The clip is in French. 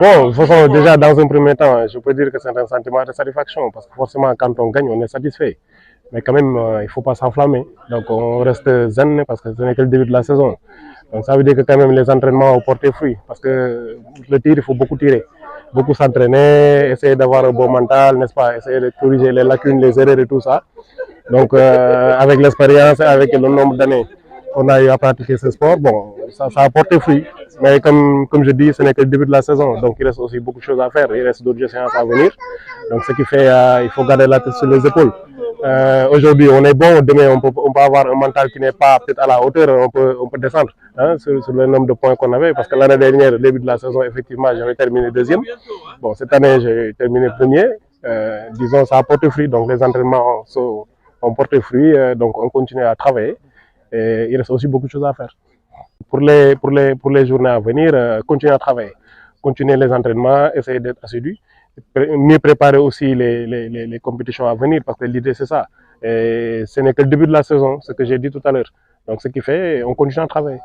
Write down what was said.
Bon, de toute façon, déjà dans un premier temps, je peux dire que c'est un sentiment de satisfaction parce que forcément, quand on gagne, on est satisfait. Mais quand même, il ne faut pas s'enflammer. Donc, on reste zen parce que ce n'est que le début de la saison. Donc, ça veut dire que quand même les entraînements ont porté fruit parce que le tir, il faut beaucoup tirer, beaucoup s'entraîner, essayer d'avoir un bon mental, n'est-ce pas, essayer de corriger les lacunes, les erreurs et tout ça. Donc, avec l'expérience et avec le nombre d'années qu'on a eu à pratiquer ce sport, bon, ça a porté fruit. Mais comme je dis, ce n'est que le début de la saison. Donc, il reste aussi beaucoup de choses à faire. Il reste d'autres séances à venir. Donc, ce qui fait il faut garder la tête sur les épaules. Aujourd'hui, on est bon. Demain, on peut avoir un mental qui n'est pas peut-être à la hauteur. On peut descendre hein, sur le nombre de points qu'on avait. Parce que l'année dernière, au début de la saison, effectivement, j'avais terminé deuxième. Bon, cette année, j'ai terminé premier. Disons, ça a porté fruit. Donc, les entraînements ont porté fruit. Donc, on continue à travailler. Et il reste aussi beaucoup de choses à faire. Pour les journées à venir, continuer à travailler, continuer les entraînements, essayer d'être assidu, mieux préparer aussi les compétitions à venir, parce que l'idée c'est ça. Et ce n'est que le début de la saison, ce que j'ai dit tout à l'heure. Donc ce qui fait, on continue à travailler.